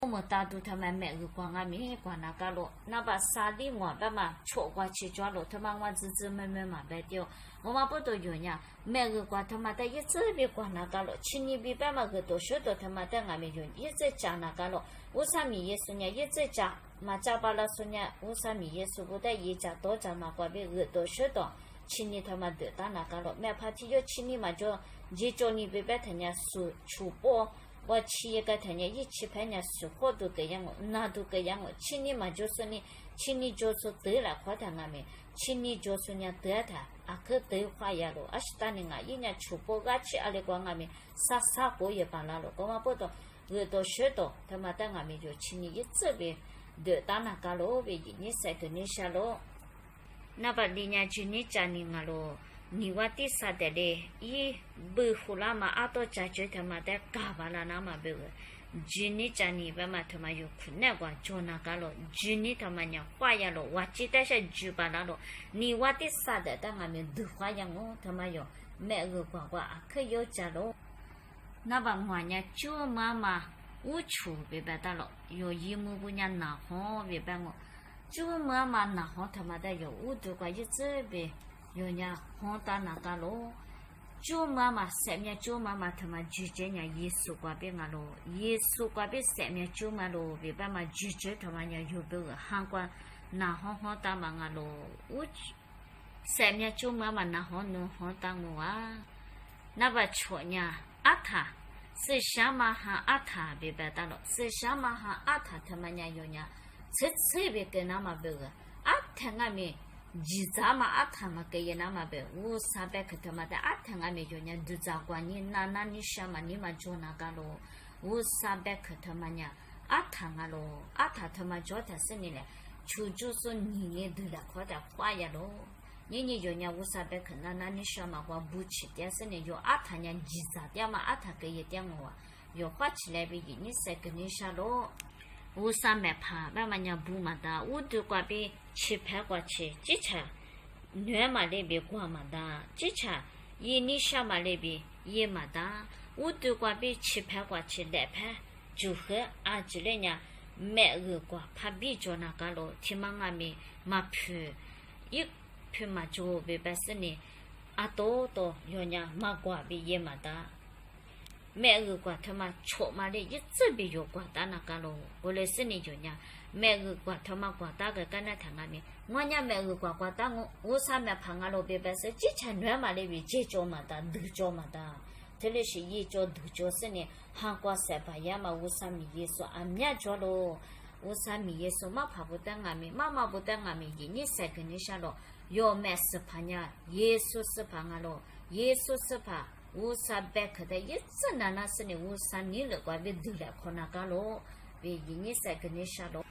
我们大都他们每个光啊米光那个咯，那把沙里我把嘛错过去抓了，他们我自慢慢嘛白掉，我们不都有呀？每个光他妈的一直比光那个咯，去年比把嘛个多学到他妈的俺们有一直讲那个咯，为啥米耶稣呢？一直讲嘛讲巴拉说呢？为啥米耶稣不得一讲多讲嘛？光比个多学到，去年他妈得打那个咯，没怕提有去年嘛就一叫你别白他呢出播。我去一个他呢，一起拍呢，是好多个样哦，那都个样哦。去年嘛就是呢，去年就是得了花他那边，去年就是呢得他，啊可得花呀咯，啊是当年啊，一年出国啊去阿里光那边，啥过也罢了咯，我嘛不懂，耳朵学到，他妈在那边就去年一直呗，得打那个咯，呗，你晒个你下咯，那把人家去你家里啊咯。你话第啥的嘞？伊不胡啦嘛，阿多解决他妈的嘎巴啦那嘛不个，今年家里边嘛他妈有困难个，做那个咯，今年他妈娘花样咯，我记得是举巴啦咯，你话第啥的，但俺们都花样哦，他妈有每个呱呱可有家咯，那把我呢就妈妈我出别白的咯，有一亩不娘拿好别白我，就妈妈拿好他妈的有我都个一直别。有呢，好大那个咯，就妈妈上面就妈妈他妈拒绝人耶稣挂边啊咯，耶稣挂边上面就妈咯，别把嘛拒绝他妈人有别个韩国那好大嘛啊咯，我上面就妈妈那好能好大我啊，那把错呢阿他是想嘛哈阿他别白大咯，是想嘛哈阿他他妈人有呢，吃别跟那嘛别个阿他那面。几咋嘛阿汤嘛给人那嘛呗，我300克他妈的阿汤啊没有人都咋管你那你想嘛你嘛做那个咯，我300克他妈呀阿汤啊咯，阿汤他妈做他是你嘞，就是你都来快点花呀咯，你有人我300克那你想嘛我不吃点是你有阿汤呀几咋点嘛阿汤给一点我，要花起来比你3个你想咯。我300怕，慢慢人不嘛的，我都挂比7盘过去，几场2嘛那边挂嘛的，几场1你小嘛那边也嘛的，我都挂比7盘过去2盘，就和阿几来呢，每个挂怕比着那个咯，天嘛阿咪嘛皮，一皮嘛就别白是呢，阿多有呢嘛挂比也嘛的。每个瓜他妈错嘛的，一直比有瓜大那个咯。我来是你就呢，每个瓜他妈瓜大个跟那谈阿面，我呢每个瓜大我上面旁啊路别白是几千元嘛的比几角嘛的，2角嘛的，这里是1角2角是呢，韩国3百呀嘛，我上面也说阿面角咯，我上面也说嘛怕不得阿面，妈妈不得阿面，你3个你下咯，要买10盘呀，耶稣10盘啊咯，耶稣10盘。我300克的一直那是你我3年了，怪别丢了可那个咯，别你3个你下咯。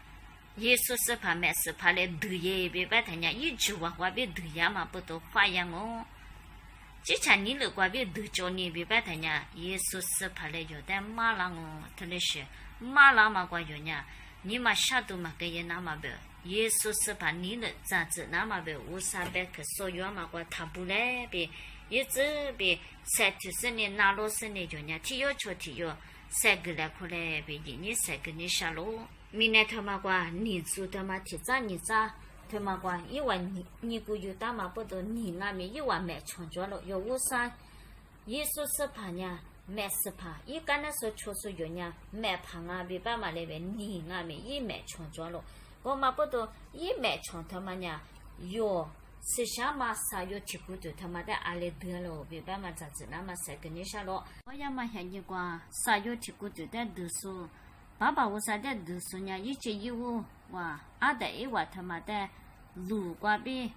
耶稣是怕买是怕来丢也别把他家一句话怪别丢呀嘛不都花样哦。之前你了怪别丢叫你别把他家耶稣是怕来有点马浪哦，特别是马浪嘛怪有呢，你嘛下都嘛给人那么别。耶稣是怕你了咋子那么别我300克所有嘛怪他不来别。一直被30年拿了10年就呢，体育出体育3个来过来被你3个你下喽。明年他妈瓜你做他妈提早你咋他妈瓜一万你估有大妈不都你那边1万买创作了有53，耶稣是怕呢买10盘，一干那时候确实有呢买盘啊，别爸妈那边你那边一买创作了，我妈不都一买创他妈呢有。是想嘛啥有提过的他妈的阿里得了，别把嘛咋子那么3个你下了。我也嘛想你讲啥有提过的读书，爸爸我啥的读书呢？一直有哇，阿的一话他妈的路过比，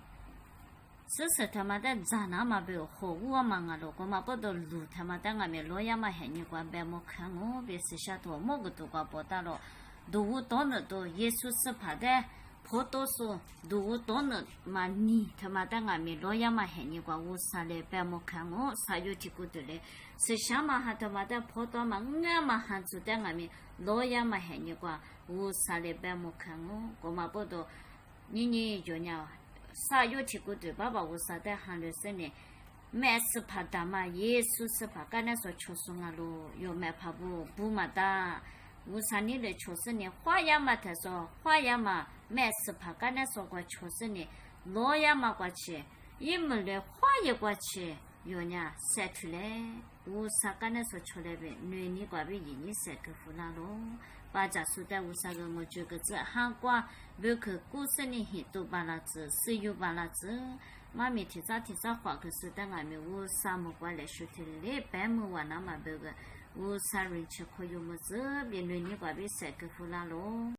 是他妈的咋那么别好我嘛啊了，我嘛不都路他妈的俺们老爷嘛想你讲别么看我别是下多么个都搞不到了，都到那都耶稣是怕的。好多数都多呢嘛你他妈的俺们老爷嘛喊你讲我啥嘞别么看我啥有提过的嘞，是想嘛哈他妈的好多嘛俺嘛喊住的俺们老爷嘛喊你讲我啥嘞别么看我嘛不都你就呢啥有提过的爸爸我啥的喊的是呢，买是怕的嘛耶稣是怕刚才说出生啊喽，有买怕不嘛的。无啥你的确实呢，花样嘛他说花样嘛，买是怕干那说过确实呢，老样嘛过去，一没的花也过去，有呢晒出来，无啥干那说出来呗，女你过呗一年晒个湖南咯，把这说的无啥个我觉个这韩国不可故事呢很多把那子，是有把那子。妈咪提早花个是等俺们无啥么过来说的嘞，白么话那么别个无啥人吃可有么子，别女你过呗晒个湖南咯。